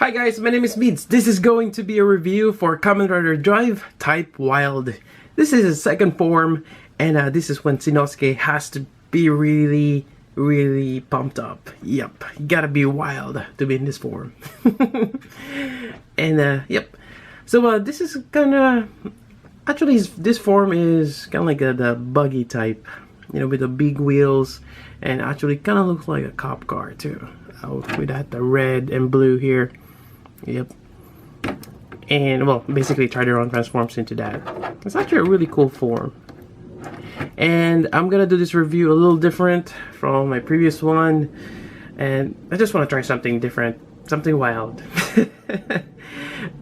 Hi guys, my name is Meads. This is going to be a review for Kamen Rider Drive Type Wild. This is his second form, and this is when Shinosuke has to be really pumped up. Yep, you gotta be wild to be in this form. And yep, so this is kinda, actually this form is kinda like the buggy type, you know, with the big wheels, and actually kinda looks like a cop car too. With that, the red and blue here. Yep. And well, basically Trideron transforms into that. It's actually a really cool form. And I'm gonna do this review a little different from my previous one. And I just want to try something different, something wild.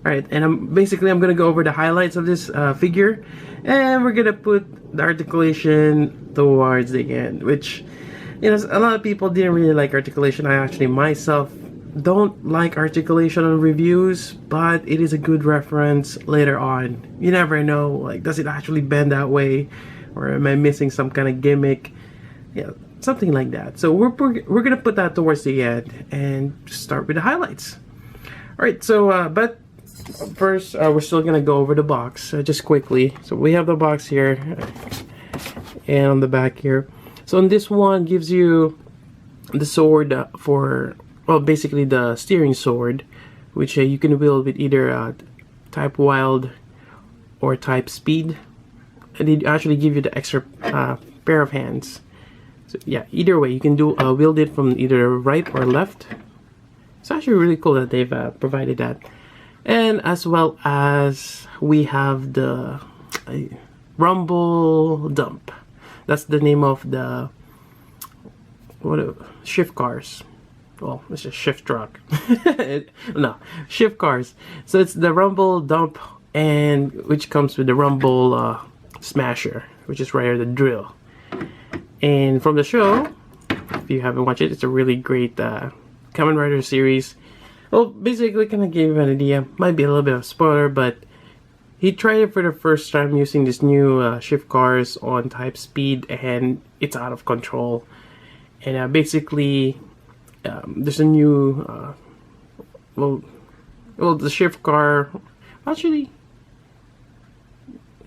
Alright, and I'm gonna go over the highlights of this figure. And we're gonna put the articulation towards the end, which, you know, a lot of people didn't really like articulation. I actually myself don't like articulation on reviews, but it is a good reference later on. You never know, like, does it actually bend that way, or am I missing some kind of gimmick? Yeah, something like that. So we're gonna put that towards the end and start with the highlights. All right, so but first we're still gonna go over the box just quickly. So we have the box here and on the back here. So in this one gives you the sword for, well, basically the steering sword, which you can wield with either type wild or type speed, and they actually give you the extra pair of hands. So yeah, either way you can do wield it from either right or left. It's actually really cool that they've provided that. And as well as we have the rumble dump. That's the name of the shift cars. Well, it's a shift truck. No, shift cars. So it's the rumble dump, and which comes with the rumble smasher, which is right here, the drill. And from the show, if you haven't watched it, it's a really great Kamen Rider series. Well, basically, kind of gave you an idea. Might be a little bit of a spoiler, but he tried it for the first time using this new shift cars on type speed, and it's out of control. And basically, there's a new well, the shift car, actually,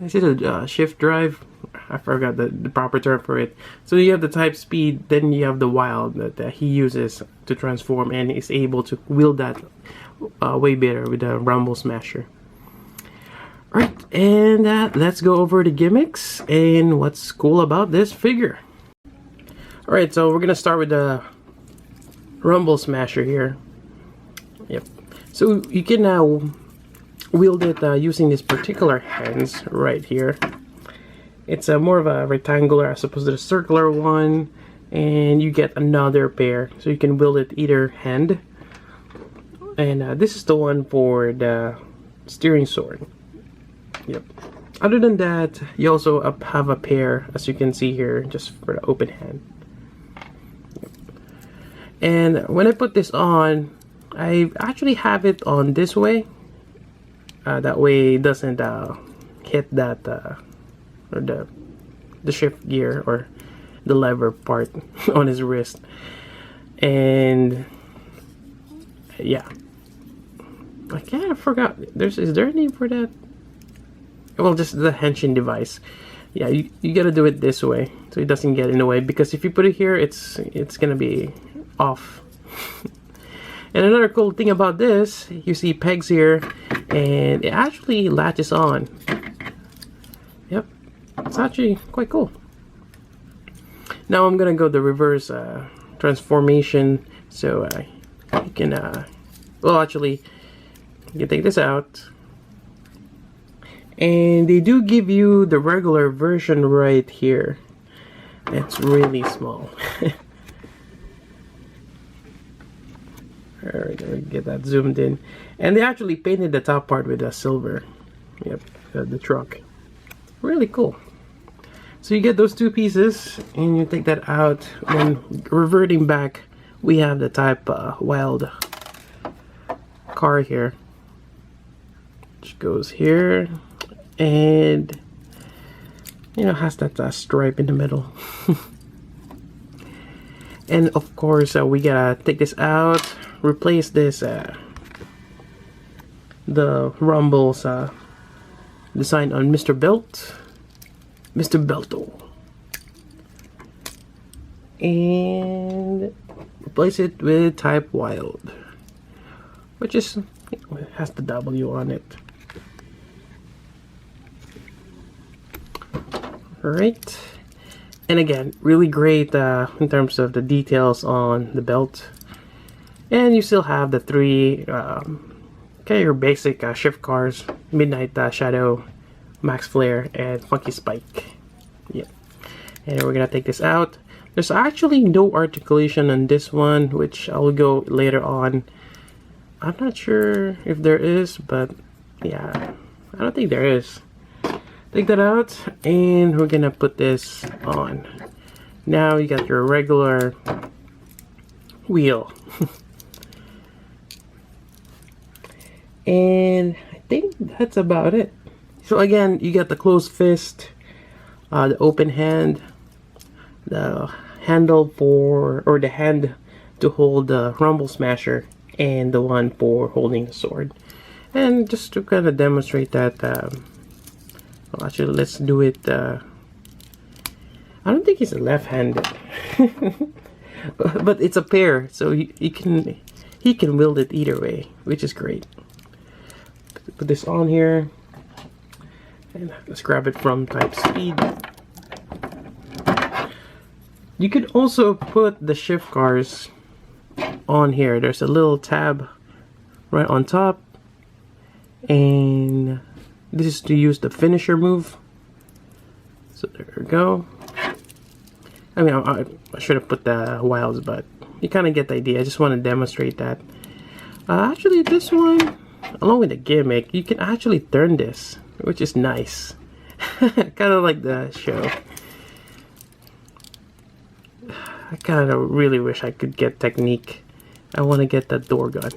is it a shift drive? I forgot the proper term for it. So you have the type speed, then you have the wild that he uses to transform, and is able to wield that way better with the rumble smasher. Alright, and let's go over the gimmicks and what's cool about this figure. Alright, so we're gonna start with the rumble smasher here. Yep. So you can now wield it using these particular hands right here. It's more of a rectangular as opposed to the circular one, and you get another pair, so you can wield it either hand. And this is the one for the steering sword. Yep. Other than that, you also have a pair, as you can see here, just for the open hand. And when I put this on, I actually have it on this way. That way it doesn't hit that or the shift gear or the lever part on his wrist. And yeah, I kind of forgot. Is there a name for that? Well, just the henshin device. Yeah, you gotta do it this way so it doesn't get in the way, because if you put it here, it's gonna be off. And another cool thing about this, you see pegs here, and it actually latches on. Yep, it's actually quite cool. Now I'm gonna go the reverse transformation, so you can well, actually, you can take this out, and they do give you the regular version right here. It's really small. Alright, let me get that zoomed in. And they actually painted the top part with a silver. Yep, the truck. Really cool. So you get those two pieces, and you take that out. And reverting back, we have the type wild car here, which goes here, and you know, has that stripe in the middle. And of course, we gotta take this out, replace this the rumbles design on Mr. Belt, Mr. Belto, and replace it with Type Wild, which is, you know, it has the W on it. Alright, and again, really great in terms of the details on the belt. And you still have the three your basic shift cars: Midnight Shadow, Max Flare, and Funky Spike. Yeah. And we're gonna take this out. There's actually no articulation on this one, which I will go later on. I'm not sure if there is, but yeah, I don't think there is. Take that out, and we're gonna put this on. Now you got your regular wheel. And I think that's about it. So again, you got the closed fist, the open hand, the handle for, or the hand to hold the rumble smasher, and the one for holding the sword. And just to kind of demonstrate that, well, actually let's do it. I don't think he's left-handed, but it's a pair, so he can wield it either way, which is great. Put this on here, and let's grab it from Type Speed. You could also put the shift cars on here. There's a little tab right on top, and this is to use the finisher move. So there we go. I mean, I should have put the wilds, but you kind of get the idea. I just want to demonstrate that. Actually, this one, along with the gimmick, you can actually turn this, which is nice. Kind of like the show. I kind of really wish I could get technique. I want to get that door gun.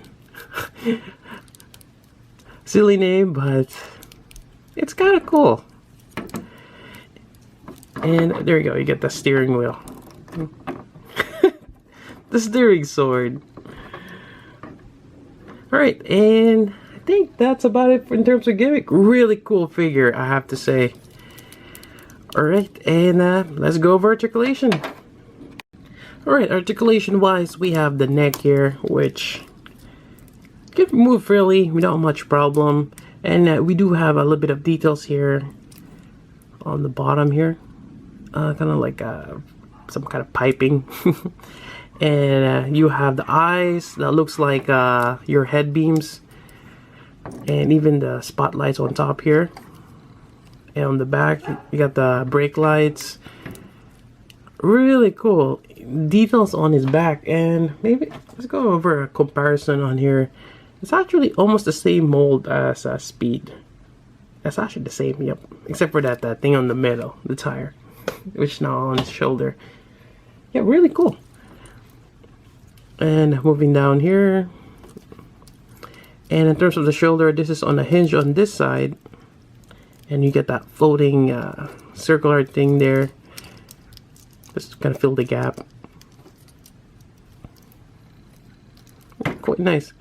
Silly name, but it's kind of cool. And there you go, you get the steering wheel. The steering sword. Alright, and I think that's about it in terms of gimmick. Really cool figure, I have to say. Alright, and let's go over articulation. Alright, articulation wise, we have the neck here, which can move freely without much problem. And we do have a little bit of details here on the bottom here. Kind of like some kind of piping. And you have the eyes that looks like your head beams, and even the spotlights on top here. And on the back you got the brake lights. Really cool details on his back. And maybe let's go over a comparison on here. It's actually almost the same mold as Speed. That's actually the same, yep, except for that thing on the middle, the tire, which is now on his shoulder. Yeah, really cool. And moving down here, and in terms of the shoulder, this is on a hinge on this side, and you get that floating circular thing there, just to kind of fill the gap. Quite nice.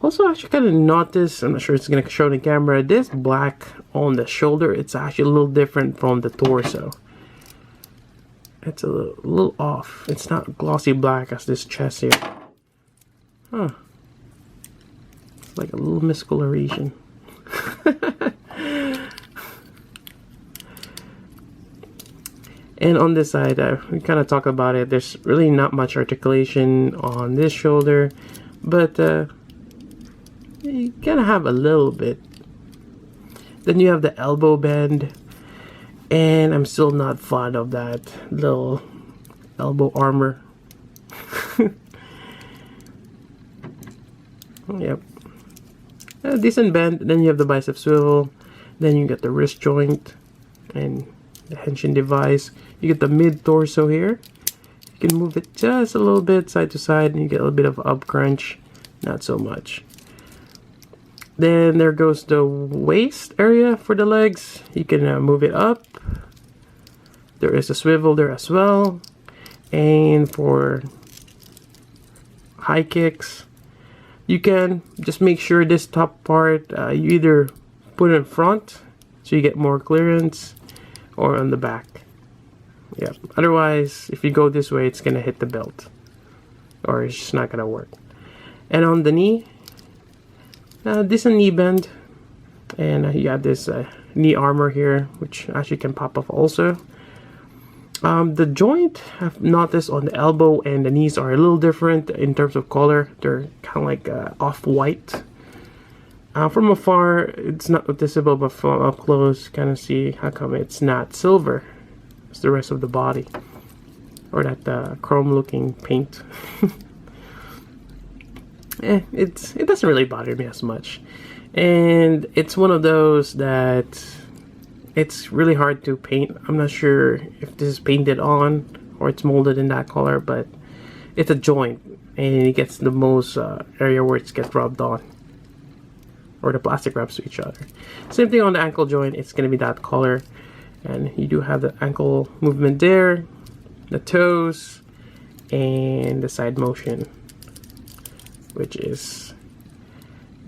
Also actually kind of noticed, I'm not sure it's going to show on the camera, this black on the shoulder, it's actually a little different from the torso. It's a little off. It's not glossy black as this chest here. Huh. It's like a little miscoloration. And on this side, we kind of talk about it. There's really not much articulation on this shoulder, but you kind of have a little bit. Then you have the elbow bend, and I'm still not fond of that little elbow armor. Yep. A decent bend. Then you have the bicep swivel. Then you get the wrist joint and the henshin device. You get the mid torso here. You can move it just a little bit side to side, and you get a little bit of up crunch. Not so much. Then there goes the waist area for the legs. You can move it up. There is a swivel there as well. And for high kicks, You can just make sure this top part, you either put it in front so you get more clearance, or on the back. Yeah. Otherwise, if you go this way, it's gonna hit the belt, or it's just not gonna work. And on the knee, this is a knee bend, and you have this knee armor here, which actually can pop off also. The joint, I've noticed on the elbow and the knees are a little different in terms of color. They're kind of like off-white. From afar, it's not noticeable, but from up close, kind of see how come it's not silver as the rest of the body, or that chrome-looking paint. It doesn't really bother me as much, and it's one of those that it's really hard to paint. I'm not sure if this is painted on or it's molded in that color, but it's a joint, and it gets the most area where it gets rubbed on, or the plastic rubs to each other. Same thing on the ankle joint, it's going to be that color, and you do have the ankle movement there, the toes, and the side motion, which is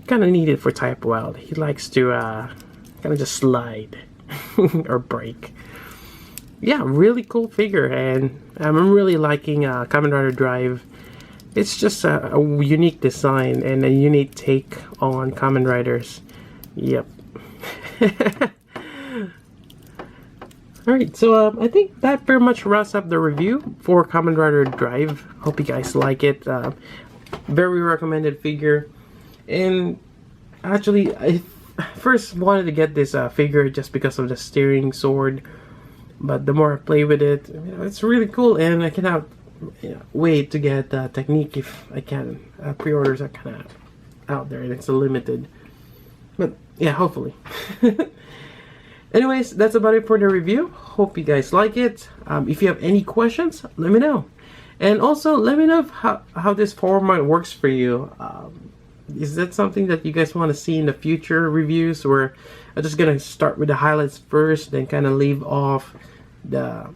kind of needed for Type Wild. He likes to kind of just slide or break. Yeah, really cool figure, and I'm really liking Kamen Rider Drive. It's just a unique design and a unique take on Kamen Riders. Yep. Alright, so I think that pretty much wraps up the review for Kamen Rider Drive. Hope you guys like it. Very recommended figure. And actually, I first wanted to get this figure just because of the steering sword, but the more I play with it, it's really cool, and I cannot wait to get Technique if I can. Pre-orders are kind of out there, and it's a limited, but yeah, hopefully. Anyways, that's about it for the review. Hope you guys like it. If you have any questions, let me know, and also let me know how this format works for you. Is that something that you guys want to see in the future reviews, or I'm just gonna start with the highlights first, then kind of leave off the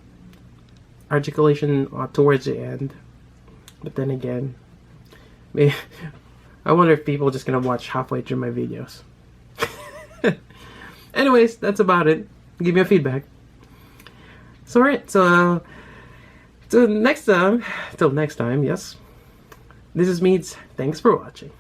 articulation towards the end? But then again, maybe, I wonder if people are just gonna watch halfway through my videos. Anyways, that's about it. Give me a feedback. So alright, so till next time, yes. This is Meads. Thanks for watching.